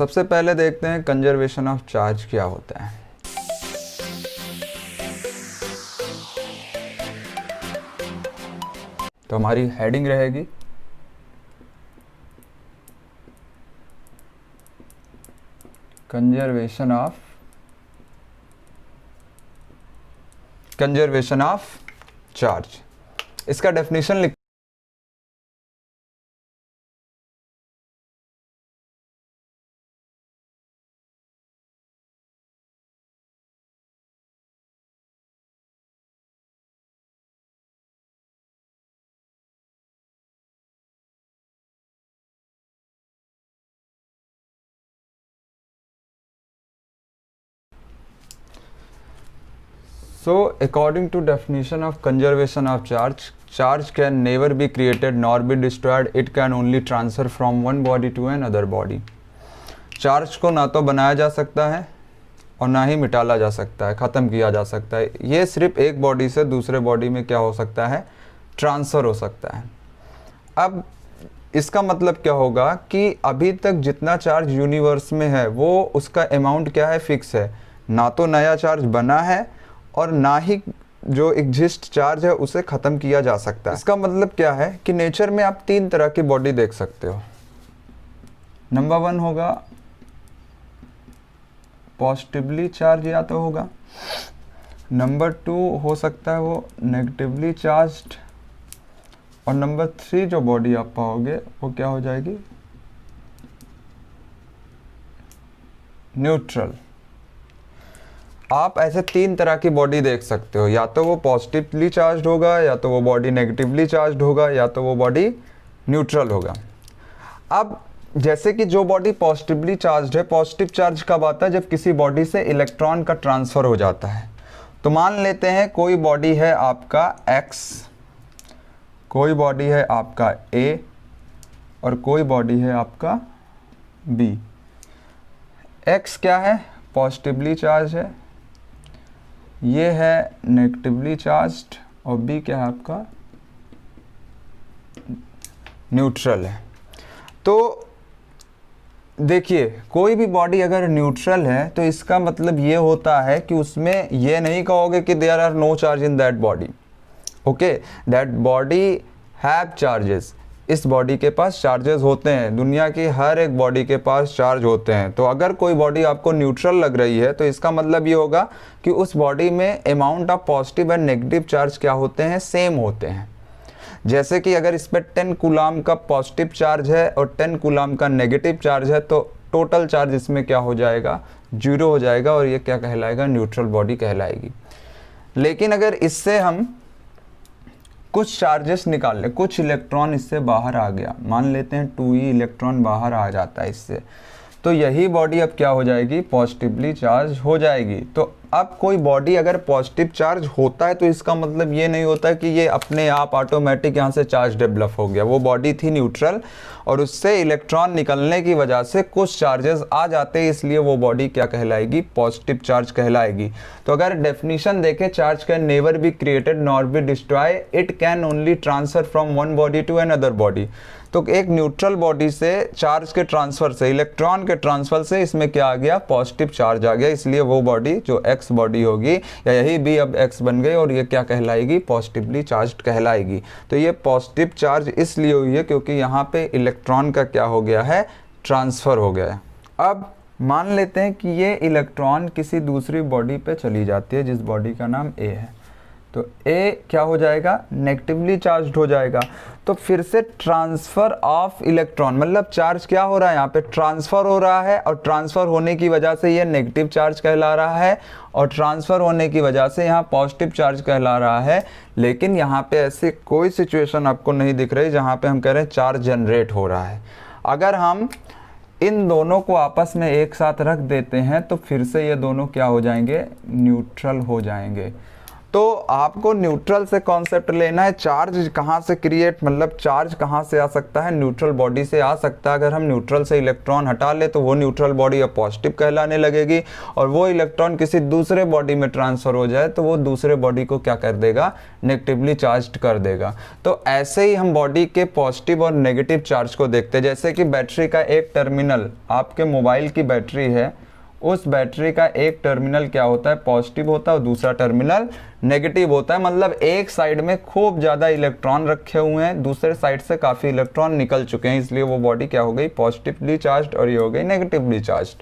सबसे पहले देखते हैं कंजर्वेशन ऑफ चार्ज क्या होता है। तो हमारी हेडिंग रहेगी कंजर्वेशन ऑफ चार्ज। इसका डेफिनेशन लिख So, according to definition of conservation of charge, charge can never be created nor be destroyed. It can only transfer from one body to another body. Charge को ना तो बनाया जा सकता है और ना ही मिटाला जा सकता है, ख़त्म किया जा सकता है। ये सिर्फ एक बॉडी से दूसरे बॉडी में क्या हो सकता है, ट्रांसफ़र हो सकता है। अब इसका मतलब क्या होगा कि अभी तक जितना चार्ज यूनिवर्स में है वो उसका अमाउंट क्या है, फिक्स है। ना तो नया चार्ज बना है और ना ही जो एग्जिस्ट चार्ज है उसे ख़त्म किया जा सकता है। इसका मतलब क्या है कि नेचर में आप तीन तरह की बॉडी देख सकते हो। नंबर 1 होगा पॉजिटिवली चार्ज या तो होगा, नंबर 2 हो सकता है वो नेगेटिवली चार्ज्ड, और नंबर 3 जो बॉडी आप पाओगे वो क्या हो जाएगी, न्यूट्रल। आप ऐसे तीन तरह की बॉडी देख सकते हो, या तो वो पॉजिटिवली चार्ज्ड होगा, या तो वो बॉडी नेगेटिवली चार्ज्ड होगा, या तो वो बॉडी न्यूट्रल होगा। अब जैसे कि जो बॉडी पॉजिटिवली चार्ज्ड है, पॉजिटिव चार्ज कब आता है, जब किसी बॉडी से इलेक्ट्रॉन का ट्रांसफ़र हो जाता है। तो मान लेते हैं कोई बॉडी है आपका X, कोई बॉडी है आपका A और कोई बॉडी है आपका B। X क्या है, पॉजिटिवली चार्ज है, ये है नेगेटिवली चार्ज्ड, और B क्या है आपका, न्यूट्रल है। तो देखिए कोई भी बॉडी अगर न्यूट्रल है तो इसका मतलब ये होता है कि उसमें ये नहीं कहोगे कि there are no charge in that body. Okay, that body have charges. इस बॉडी के पास चार्जेस होते हैं, दुनिया की हर एक बॉडी के पास चार्ज होते हैं। तो अगर कोई बॉडी आपको न्यूट्रल लग रही है तो इसका मतलब ये होगा कि उस बॉडी में amount of positive and negative charge क्या होते हैं, सेम होते हैं। जैसे कि अगर इस पर 10 कूलाम का पॉजिटिव चार्ज है और 10 कूलाम का नेगेटिव चार्ज है तो टोटल चार्ज इसमें क्या हो जाएगा, 0 हो जाएगा, और ये क्या कहलाएगा, न्यूट्रल बॉडी कहलाएगी। लेकिन अगर इससे हम कुछ चार्जेस निकाल लें, कुछ इलेक्ट्रॉन इससे बाहर आ गया, मान लेते हैं 2e इलेक्ट्रॉन बाहर आ जाता है इससे, तो यही बॉडी अब क्या हो जाएगी, पॉजिटिवली चार्ज हो जाएगी। तो अब कोई बॉडी अगर पॉजिटिव चार्ज होता है तो इसका मतलब ये नहीं होता कि ये अपने आप ऑटोमेटिक यहाँ से चार्ज डेवलप हो गया। वो बॉडी थी न्यूट्रल और उससे इलेक्ट्रॉन निकलने की वजह से कुछ चार्जेस आ जाते हैं, इसलिए वो बॉडी क्या कहलाएगी, पॉजिटिव चार्ज कहलाएगी। तो अगर डेफिनेशन देखें, charge can never be created nor be destroy, it can only transfer from one body to another body. तो एक न्यूट्रल बॉडी से चार्ज के ट्रांसफ़र से, इलेक्ट्रॉन के ट्रांसफ़र से इसमें क्या आ गया, पॉजिटिव चार्ज आ गया, इसलिए वो बॉडी जो X बॉडी होगी या यही B अब X बन गई और ये क्या कहलाएगी, पॉजिटिवली चार्ज्ड कहलाएगी। तो ये पॉजिटिव चार्ज इसलिए हुई है क्योंकि यहाँ पे इलेक्ट्रॉन का क्या हो गया है, ट्रांसफ़र हो गया है। अब मान लेते हैं कि ये इलेक्ट्रॉन किसी दूसरी बॉडी पे चली जाती है जिस बॉडी का नाम A है, तो A क्या हो जाएगा, नेगेटिवली चार्ज्ड हो जाएगा। तो फिर से ट्रांसफ़र ऑफ इलेक्ट्रॉन, मतलब चार्ज क्या हो रहा है, यहाँ पे ट्रांसफ़र हो रहा है, और ट्रांसफ़र होने की वजह से ये नेगेटिव चार्ज कहला रहा है, और ट्रांसफ़र होने की वजह से यहाँ पॉजिटिव चार्ज कहला रहा है। लेकिन यहाँ पे ऐसी कोई सिचुएशन आपको नहीं दिख रही जहाँ पे हम कह रहे हैं चार्ज जनरेट हो रहा है। अगर हम इन दोनों को आपस में एक साथ रख देते हैं तो फिर से ये दोनों क्या हो जाएंगे, न्यूट्रल हो जाएंगे। तो आपको न्यूट्रल से कॉन्सेप्ट लेना है, चार्ज कहाँ से क्रिएट, मतलब चार्ज कहाँ से आ सकता है, न्यूट्रल बॉडी से आ सकता है। अगर हम न्यूट्रल से इलेक्ट्रॉन हटा ले तो वो न्यूट्रल बॉडी अब पॉजिटिव कहलाने लगेगी, और वो इलेक्ट्रॉन किसी दूसरे बॉडी में ट्रांसफर हो जाए तो वो दूसरे बॉडी को क्या कर देगा, नेगेटिवली चार्ज कर देगा। तो ऐसे ही हम बॉडी के पॉजिटिव और नेगेटिव चार्ज को देखते हैं। जैसे कि बैटरी का एक टर्मिनल, आपके मोबाइल की बैटरी है, उस बैटरी का एक टर्मिनल क्या होता है, पॉजिटिव होता है, और दूसरा टर्मिनल नेगेटिव होता है। मतलब एक साइड में खूब ज़्यादा इलेक्ट्रॉन रखे हुए हैं, दूसरे साइड से काफ़ी इलेक्ट्रॉन निकल चुके हैं, इसलिए वो बॉडी क्या हो गई, पॉजिटिवली चार्ज, और ये हो गई नेगेटिवली चार्ज।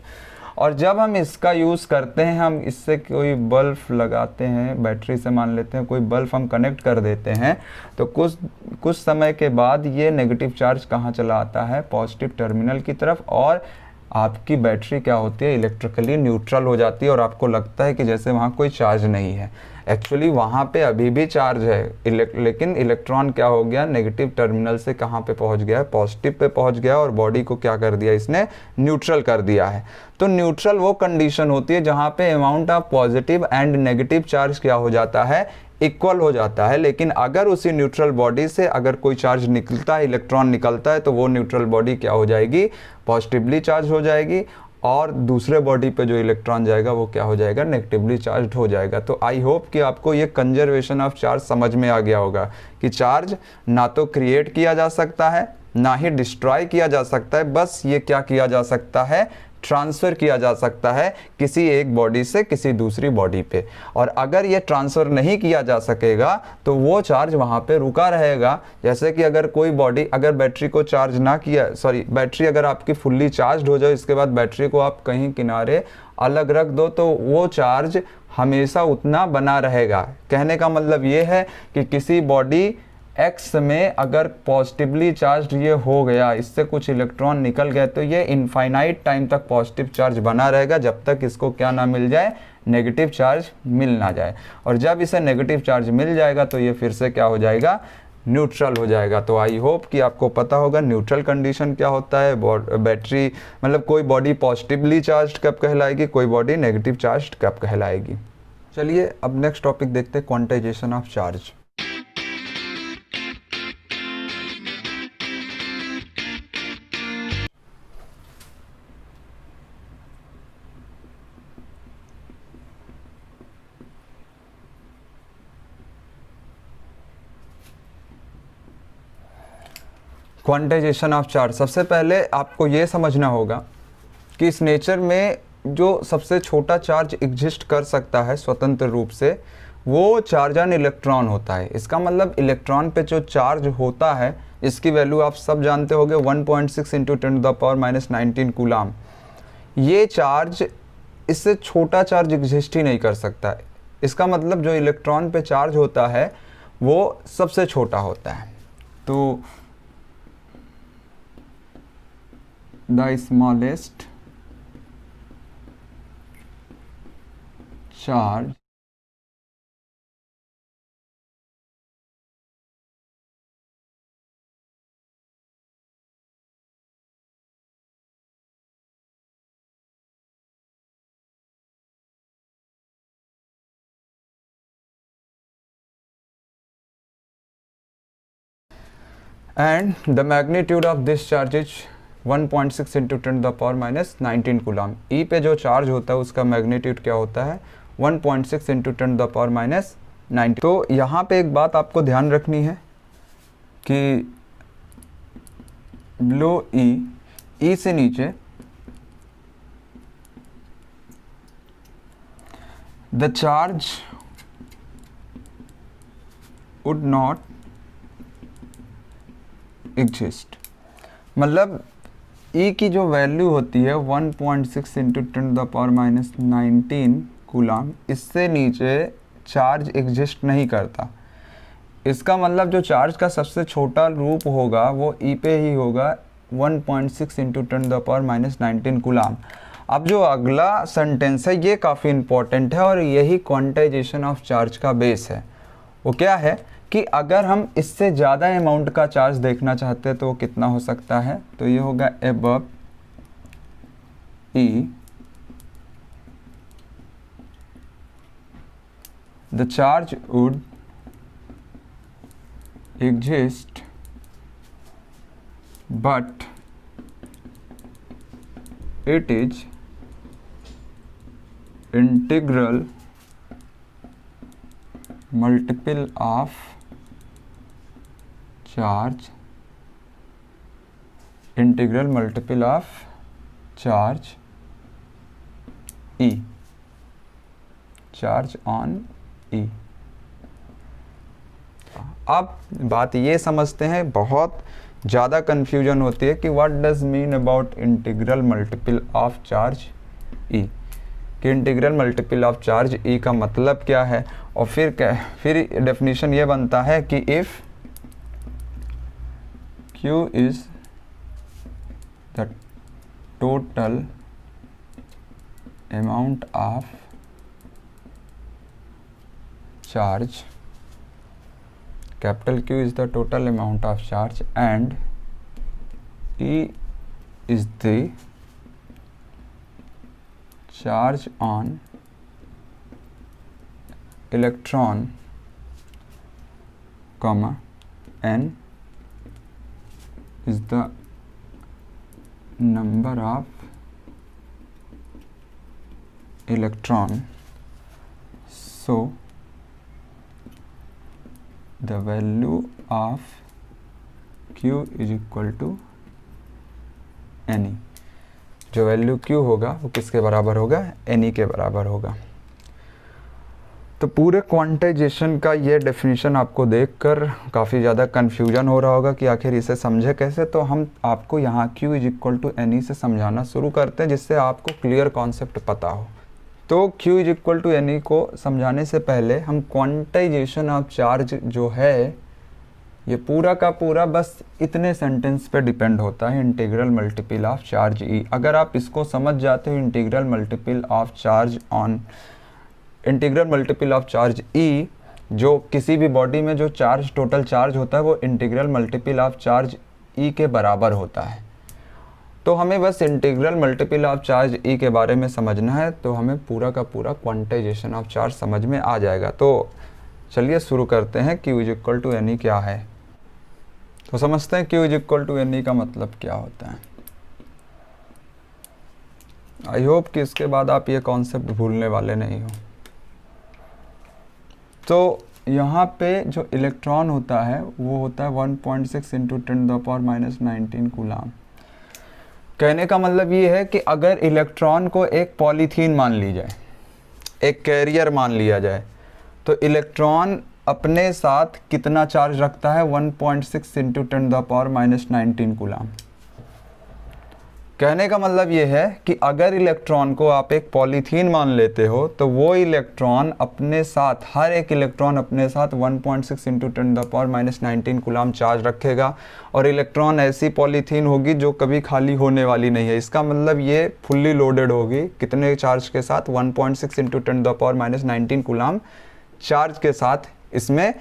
और जब हम इसका यूज़ करते हैं, हम इससे कोई बल्ब लगाते हैं, बैटरी से मान लेते हैं कोई बल्ब हम कनेक्ट कर देते हैं, तो कुछ समय के बाद ये नेगेटिव चार्ज कहाँ चला आता है, पॉजिटिव टर्मिनल की तरफ, और आपकी बैटरी क्या होती है, इलेक्ट्रिकली न्यूट्रल हो जाती है, और आपको लगता है कि जैसे वहाँ कोई चार्ज नहीं है। एक्चुअली वहाँ पे अभी भी चार्ज है, लेकिन इलेक्ट्रॉन क्या हो गया, नेगेटिव टर्मिनल से कहाँ पे पहुँच गया है, पॉजिटिव पे पहुँच गया, और बॉडी को क्या कर दिया, इसने न्यूट्रल कर दिया है। तो न्यूट्रल वो कंडीशन होती है जहाँ पे amount of positive and negative charge क्या हो जाता है, इक्वल हो जाता है। लेकिन अगर उसी न्यूट्रल बॉडी से अगर कोई चार्ज निकलता है, इलेक्ट्रॉन निकलता है, तो वो न्यूट्रल बॉडी क्या हो जाएगी, पॉजिटिवली चार्ज हो जाएगी, और दूसरे बॉडी पे जो इलेक्ट्रॉन जाएगा वो क्या हो जाएगा, नेगेटिवली चार्ज हो जाएगा। तो आई होप कि आपको ये कंजर्वेशन ऑफ चार्ज समझ में आ गया होगा कि चार्ज ना तो क्रिएट किया जा सकता है, ना ही डिस्ट्रॉय किया जा सकता है, बस ये क्या किया जा सकता है, ट्रांसफ़र किया जा सकता है किसी एक बॉडी से किसी दूसरी बॉडी पे। और अगर ये ट्रांसफ़र नहीं किया जा सकेगा तो वो चार्ज वहाँ पे रुका रहेगा। जैसे कि अगर कोई बॉडी, अगर बैटरी को चार्ज ना किया, बैटरी अगर आपकी फुल्ली चार्ज हो जाए, इसके बाद बैटरी को आप कहीं किनारे अलग रख दो, तो वो चार्ज हमेशा उतना बना रहेगा। कहने का मतलब ये है कि किसी बॉडी एक्स में अगर पॉजिटिवली चार्ज ये हो गया, इससे कुछ इलेक्ट्रॉन निकल गए, तो ये इनफाइनाइट टाइम तक पॉजिटिव चार्ज बना रहेगा, जब तक इसको क्या ना मिल जाए, नेगेटिव चार्ज मिल ना जाए। और जब इसे नेगेटिव चार्ज मिल जाएगा तो ये फिर से क्या हो जाएगा, न्यूट्रल हो जाएगा। तो आई होप कि आपको पता होगा न्यूट्रल कंडीशन क्या होता है, बैटरी मतलब कोई बॉडी पॉजिटिवली चार्ज कब कहलाएगी, कोई बॉडी नेगेटिव चार्ज कब कहलाएगी। चलिए अब नेक्स्ट टॉपिक देखते हैं, quantization of charge. Quantization of charge, सबसे पहले आपको ये समझना होगा कि इस नेचर में जो सबसे छोटा चार्ज एग्जिस्ट कर सकता है स्वतंत्र रूप से, वो चार्ज ऑन इलेक्ट्रॉन होता है। इसका मतलब इलेक्ट्रॉन पे जो चार्ज होता है, इसकी वैल्यू आप सब जानते होंगे, 1.6 × 10⁻⁹ कूलाम। ये चार्ज, इससे छोटा चार्ज एग्जिस्ट ही नहीं कर सकता है। इसका मतलब जो इलेक्ट्रॉन पे चार्ज होता है वो सबसे छोटा होता है। तो the smallest charge and the magnitude of this charge is 1.6 × 10⁻⁹ coulomb. E पे जो चार्ज होता है उसका मैग्नीट्यूड क्या होता है, 1.6 × 10⁻⁹। तो यहाँ पे एक बात आपको ध्यान रखनी है कि बिलो ई से नीचे the charge would not exist. मतलब ई की जो वैल्यू होती है 1.6 × 10⁻⁹ कूलाम, इससे नीचे चार्ज एग्जिस्ट नहीं करता। इसका मतलब जो चार्ज का सबसे छोटा रूप होगा वो ई पे ही होगा, 1.6 × 10⁻⁹ कूलाम। अब जो अगला सेंटेंस है ये काफ़ी इंपॉर्टेंट है और यही क्वांटाइजेशन ऑफ चार्ज का बेस है। वो क्या है कि अगर हम इससे ज़्यादा अमाउंट का चार्ज देखना चाहते हैं तो वो कितना हो सकता है, तो ये होगा above E the charge would exist but it is integral multiple of charge, integral multiple of charge E, charge on E। अब बात ये समझते हैं, बहुत ज़्यादा कन्फ्यूजन होती है कि what does mean about integral multiple of charge E, कि integral multiple of charge E का मतलब क्या है। और फिर डेफिनेशन ये बनता है कि if Q is the total amount of charge, capital Q is the total amount of charge and E is the charge on electron, comma, N is the number of electron, so the value of Q is equal to NE। जो value Q होगा वो किसके बराबर होगा, NE के बराबर होगा। तो पूरे क्वांटाइजेशन का ये डेफिनेशन आपको देखकर काफ़ी ज़्यादा कन्फ्यूजन हो रहा होगा कि आखिर इसे समझे कैसे। तो हम आपको यहाँ Q is equal to NE से समझाना शुरू करते हैं, जिससे आपको क्लियर कॉन्सेप्ट पता हो। तो Q is equal to NE को समझाने से पहले हम क्वांटाइजेशन ऑफ चार्ज जो है ये पूरा का पूरा बस इतने सेंटेंस पे डिपेंड होता है, integral multiple of charge E। अगर आप इसको समझ जाते हो, integral multiple of charge on, integral multiple of charge E, जो किसी भी बॉडी में जो चार्ज टोटल चार्ज होता है वो integral multiple of charge E के बराबर होता है। तो हमें बस integral multiple of charge E के बारे में समझना है, तो हमें पूरा का पूरा क्वांटाइजेशन ऑफ चार्ज समझ में आ जाएगा। तो चलिए शुरू करते हैं। Q is equal to NE क्या है, तो समझते हैं Q is equal to NE का मतलब क्या होता है। आई होप कि इसके बाद आप ये कॉन्सेप्ट भूलने वाले नहीं हो। तो यहाँ पे जो इलेक्ट्रॉन होता है वो होता है 1.6 इंटू 10⁻⁻19 कूलाम। कहने का मतलब ये है कि अगर इलेक्ट्रॉन को एक पॉलीथीन मान ली जाए, एक कैरियर मान लिया जाए, तो इलेक्ट्रॉन अपने साथ कितना चार्ज रखता है, 1.6 इंटू 10⁻⁻19 कूलाम। कहने का मतलब ये है कि अगर इलेक्ट्रॉन को आप एक पॉलीथीन मान लेते हो तो वो इलेक्ट्रॉन अपने साथ, हर एक इलेक्ट्रॉन अपने साथ 1.6 इंटू 10⁻⁻19 कूलाम चार्ज रखेगा। और इलेक्ट्रॉन ऐसी पॉलीथीन होगी जो कभी खाली होने वाली नहीं है। इसका मतलब ये फुल्ली लोडेड होगी, कितने चार्ज के साथ, 1.6 इंटू 10⁻⁻19 कूलाम चार्ज के साथ इसमें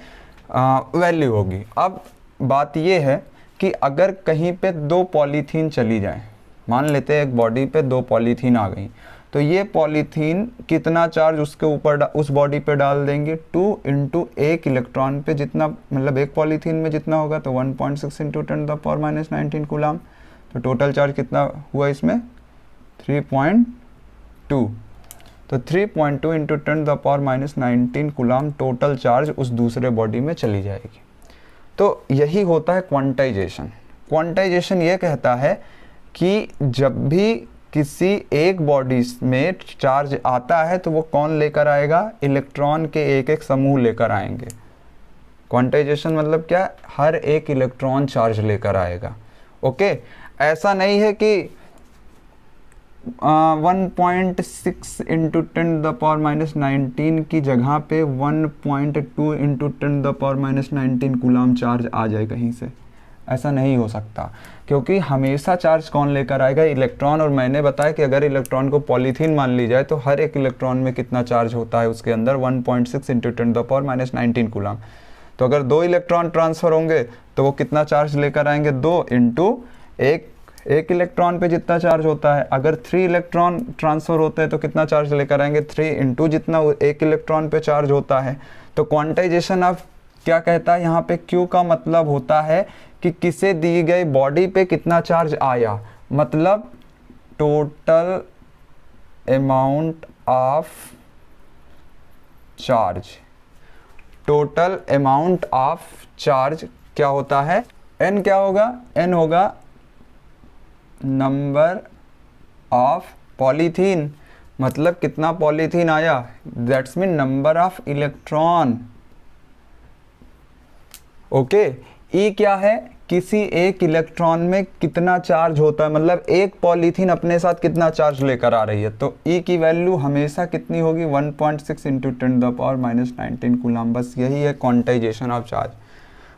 वैल्यू होगी। अब बात ये है कि अगर कहीं पे दो पॉलीथीन चली जाए, मान लेते हैं एक बॉडी पे दो पॉलीथीन आ गई, तो ये पॉलीथीन कितना चार्ज उसके ऊपर उस बॉडी पे डाल देंगे, 2 इंटू एक इलेक्ट्रॉन पे जितना, मतलब एक पॉलीथीन में जितना होगा तो 1.6 इंटू 10⁻⁻19 कूलाम। तो टोटल चार्ज कितना हुआ इसमें, 3.2। तो 3.2 इंटू 10⁻⁻19 कूलाम टोटल चार्ज उस दूसरे बॉडी में चली जाएगी। तो यही होता है क्वांटाइजेशन। क्वांटाइजेशन ये कहता है कि जब भी किसी एक बॉडी में चार्ज आता है तो वो कौन लेकर आएगा, इलेक्ट्रॉन के एक एक समूह लेकर आएंगे। क्वांटाइजेशन मतलब क्या, हर एक इलेक्ट्रॉन चार्ज लेकर आएगा। ओके, ऐसा नहीं है कि 1.6 इंटू 10⁻⁻19 की जगह पे 1.2 इंटू 10⁻⁻19 कूलाम चार्ज आ जाए कहीं से। ऐसा नहीं हो सकता, क्योंकि हमेशा चार्ज कौन लेकर आएगा, इलेक्ट्रॉन। और मैंने बताया कि अगर इलेक्ट्रॉन को पॉलीथीन मान ली जाए तो हर एक इलेक्ट्रॉन में कितना चार्ज होता है उसके अंदर, 1.6 इंटू 10⁻⁻19 कूलाम। तो अगर दो इलेक्ट्रॉन ट्रांसफ़र होंगे तो वो कितना चार्ज लेकर आएंगे, 2 इंटू एक एक इलेक्ट्रॉन पे जितना चार्ज होता है, अगर 3 इलेक्ट्रॉन ट्रांसफ़र होते हैं तो कितना चार्ज लेकर आएंगे, 3 इंटू जितना एक इलेक्ट्रॉन पे चार्ज होता है। तो क्वांटाइजेशन ऑफ क्या कहता है यहाँ पे, Q का मतलब होता है कि किसी दी गई बॉडी पे कितना चार्ज आया, मतलब total amount of charge. Total amount of charge क्या होता है, N क्या होगा, N होगा नंबर ऑफ पॉलीथीन, मतलब कितना पॉलीथीन आया, that's mean number of electron. Okay, E क्या है, किसी एक इलेक्ट्रॉन में कितना चार्ज होता है, मतलब एक पॉलीथीन अपने साथ कितना चार्ज लेकर आ रही है। तो E की वैल्यू हमेशा कितनी होगी, 1.6 इंटू 10⁻⁻19 कूलम। बस यही है quantization of charge.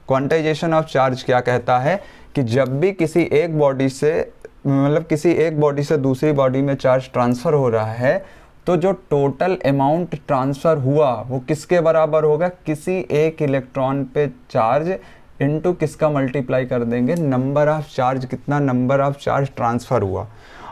Quantization of charge क्या कहता है कि जब भी किसी एक बॉडी से, मतलब किसी एक बॉडी से दूसरी बॉडी में चार्ज ट्रांसफ़र हो रहा है, तो जो टोटल अमाउंट ट्रांसफ़र हुआ वो किसके बराबर होगा, किसी एक इलेक्ट्रॉन पे चार्ज इनटू किसका मल्टीप्लाई कर देंगे, नंबर ऑफ चार्ज, कितना नंबर ऑफ चार्ज ट्रांसफ़र हुआ।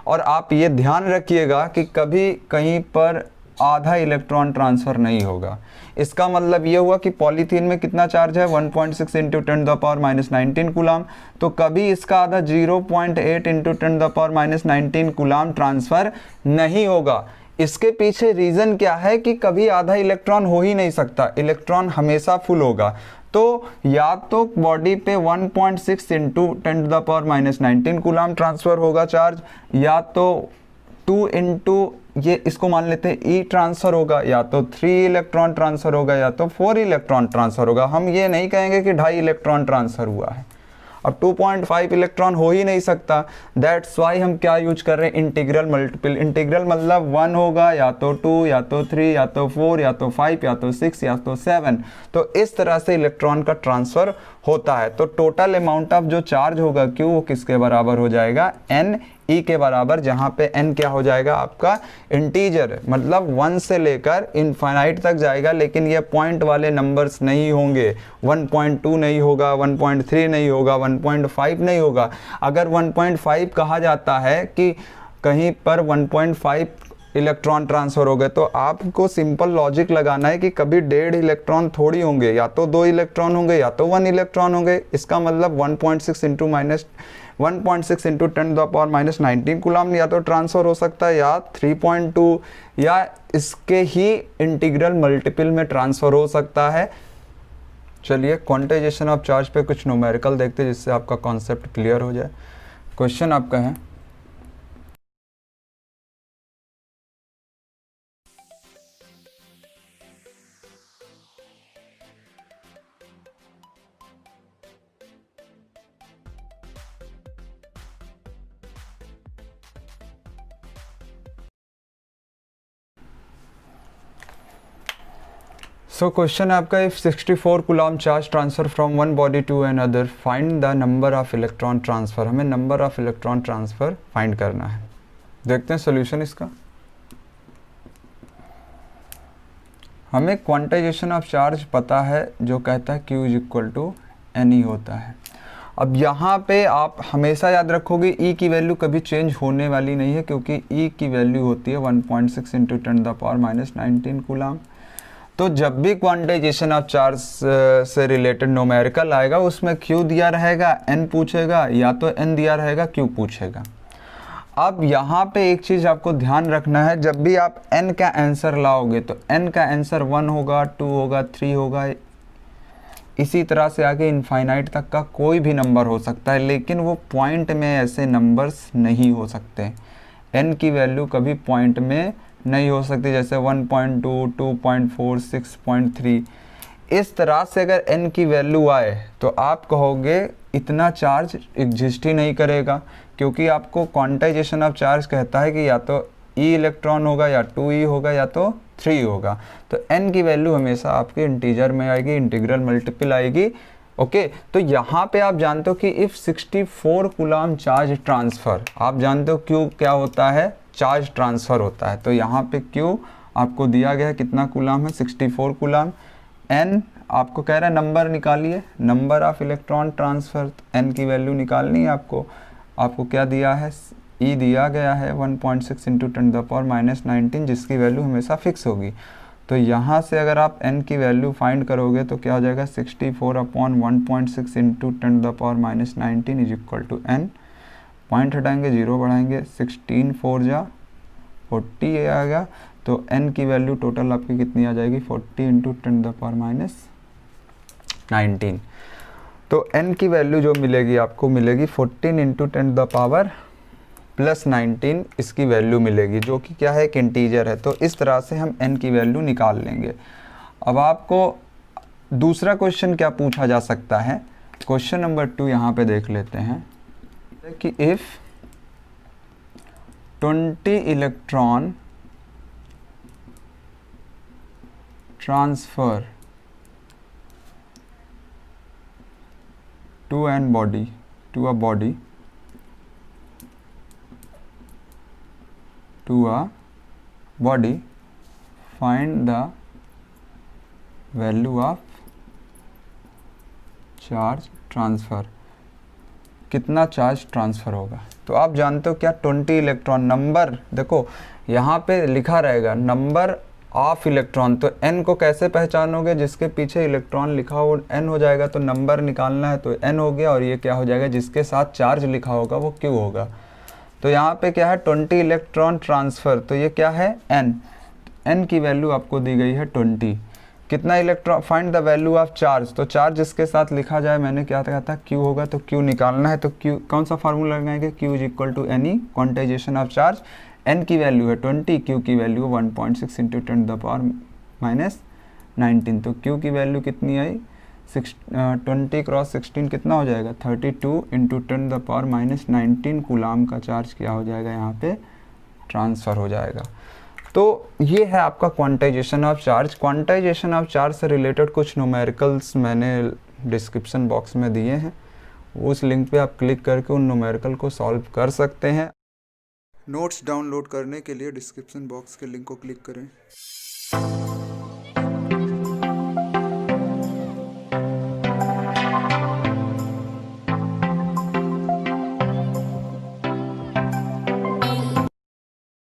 और आप ये ध्यान रखिएगा कि कभी कहीं पर आधा इलेक्ट्रॉन ट्रांसफ़र नहीं होगा। इसका मतलब ये हुआ कि पॉलीथीन में कितना चार्ज है, 1.6 इंटू 10⁻⁻19 कूलम, तो कभी इसका आधा 0.8 इंटू 10⁻⁻19 कूलम ट्रांसफ़र नहीं होगा। इसके पीछे रीज़न क्या है कि कभी आधा इलेक्ट्रॉन हो ही नहीं सकता, इलेक्ट्रॉन हमेशा फुल होगा। तो या तो बॉडी पे 1.6 इंटू 10⁻⁻19 कूलम ट्रांसफ़र होगा चार्ज, या तो 2 इंटू ये इसको मान लेते हैं ई ट्रांसफ़र होगा, या तो 3 इलेक्ट्रॉन ट्रांसफ़र होगा, या तो 4 इलेक्ट्रॉन ट्रांसफ़र होगा। हम ये नहीं कहेंगे कि 2.5 इलेक्ट्रॉन ट्रांसफ़र हुआ है। अब 2.5 इलेक्ट्रॉन हो ही नहीं सकता, दैट्स वाई हम क्या यूज कर रहे हैं, इंटीग्रल मल्टीपल। इंटीग्रल मतलब 1 होगा, या तो 2, या तो 3, या तो 4, या तो 5, या तो 6, या तो 7। तो इस तरह से इलेक्ट्रॉन का ट्रांसफ़र होता है। तो टोटल अमाउंट ऑफ जो चार्ज होगा Q, वो किसके बराबर हो जाएगा, N E के बराबर, जहाँ पे N क्या हो जाएगा आपका इंटीजर, मतलब 1 से लेकर इनफाइनाइट तक जाएगा, लेकिन ये पॉइंट वाले नंबर्स नहीं होंगे। 1.2 नहीं होगा, 1.3 नहीं होगा, 1.5 नहीं होगा। अगर 1.5 कहा जाता है कि कहीं पर 1.5 इलेक्ट्रॉन ट्रांसफ़र हो गए, तो आपको सिंपल लॉजिक लगाना है कि कभी 1.5 इलेक्ट्रॉन थोड़ी होंगे, या तो 2 इलेक्ट्रॉन होंगे, या तो 1 इलेक्ट्रॉन होंगे। इसका मतलब 1.6 इंटू 10⁻⁻19 कूलम या तो ट्रांसफ़र हो सकता है, या 3.2, या इसके ही इंटीग्रल मल्टीपल में ट्रांसफ़र हो सकता है। चलिए क्वांटाइजेशन ऑफ चार्ज पे कुछ न्यूमेरिकल देखते हैं, जिससे आपका कॉन्सेप्ट क्लियर हो जाए। क्वेश्चन आपका है, सो क्वेश्चन है आपका, if 64 coulomb charge transfer from one body to another, find the number of electron transfer. हमें number of electron transfer find करना है। देखते हैं सोल्यूशन इसका। हमें क्वांटाइजेशन ऑफ चार्ज पता है, जो कहता है Q = NE होता है। अब यहाँ पे आप हमेशा याद रखोगे E की वैल्यू कभी चेंज होने वाली नहीं है, क्योंकि E की वैल्यू होती है 1.6 इंटू 10⁻⁻19 कूलम। तो जब भी क्वांटाइजेशन ऑफ चार्ज से रिलेटेड न्यूमेरिकल आएगा, उसमें Q दिया रहेगा, N पूछेगा, या तो N दिया रहेगा, Q पूछेगा। अब यहाँ पे एक चीज़ आपको ध्यान रखना है, जब भी आप N का आंसर लाओगे तो N का आंसर 1 होगा, 2 होगा, 3 होगा, इसी तरह से आगे इनफाइनाइट तक का कोई भी नंबर हो सकता है, लेकिन वो पॉइंट में ऐसे नंबर्स नहीं हो सकते। N की वैल्यू कभी पॉइंट में नहीं हो सकती, जैसे 1.2, 2.4, 6.3। इस तरह से अगर N की वैल्यू आए तो आप कहोगे इतना चार्ज एग्जिस्ट ही नहीं करेगा, क्योंकि आपको क्वांटाइजेशन ऑफ चार्ज कहता है कि या तो E इलेक्ट्रॉन होगा, या 2E होगा, या तो 3 होगा। तो N की वैल्यू हमेशा आपके इंटीजर में आएगी, इंटीग्रल मल्टीपल आएगी। ओके, तो यहाँ पे आप जानते हो कि इफ़ 64 कूलम चार्ज ट्रांसफ़र, आप जानते हो Q क्या होता है, चार्ज ट्रांसफ़र होता है। तो यहाँ पे Q आपको दिया गया है, कितना कूलम है, 64 कूलम। N आपको कह रहा है नंबर निकालिए, number of electron transfer, N की वैल्यू निकालनी है आपको। आपको क्या दिया है, ई दिया गया है 1.6 इंटू 10⁻⁻19, जिसकी वैल्यू हमेशा फिक्स होगी। तो यहाँ से अगर आप n की वैल्यू फाइंड करोगे तो क्या हो जाएगा, 64/1.6 into 10⁻⁻19 is equal to n, point हटाएंगे 0 बढ़ाएंगे, 16 4 जा 40 ये आ गया। तो n की वैल्यू टोटल आपकी कितनी आ जाएगी, 40 इंटू 10⁻⁻19। तो n की वैल्यू जो मिलेगी आपको मिलेगी 14 इंटू 10⁻+19 इसकी वैल्यू मिलेगी, जो कि क्या है, एक इंटीजर है। तो इस तरह से हम n की वैल्यू निकाल लेंगे। अब आपको दूसरा क्वेश्चन क्या पूछा जा सकता है, क्वेश्चन नंबर 2 यहाँ पे देख लेते हैं कि if 20 electron transfer to a body find the value of charge transfer, कितना चार्ज ट्रांसफ़र होगा। तो आप जानते हो क्या, 20 इलेक्ट्रॉन, नंबर देखो यहाँ पे लिखा रहेगा नंबर ऑफ इलेक्ट्रॉन, तो n को कैसे पहचानोगे, जिसके पीछे इलेक्ट्रॉन लिखा हो n हो जाएगा, तो नंबर निकालना है तो n हो गया, और ये क्या हो जाएगा, जिसके साथ चार्ज लिखा होगा वो q होगा। तो यहाँ पे क्या है, 20 इलेक्ट्रॉन ट्रांसफ़र, तो ये क्या है n की वैल्यू आपको दी गई है 20। कितना electron, find the value of charge, तो चार्ज जिसके साथ लिखा जाए, मैंने क्या कहा था, q होगा, तो q निकालना है। तो q कौन सा फार्मूला लगाएंगे, q is equal to N E, quantization of charge, n की वैल्यू है 20, q की वैल्यू 1.6 इंटू 10⁻⁻19। तो q की वैल्यू कितनी आई, 20 क्रॉस 16 कितना हो जाएगा, 32 इंटू 10⁻⁻19 कूलाम का चार्ज क्या हो जाएगा, यहाँ पे ट्रांसफ़र हो जाएगा। तो ये है आपका quantization of charge. Quantization of charge से रिलेटेड कुछ न्यूमेरिकल्स मैंने डिस्क्रिप्शन बॉक्स में दिए हैं, उस लिंक पे आप क्लिक करके उन न्यूमेरिकल को सॉल्व कर सकते हैं। नोट्स डाउनलोड करने के लिए डिस्क्रिप्शन बॉक्स के लिंक को क्लिक करें।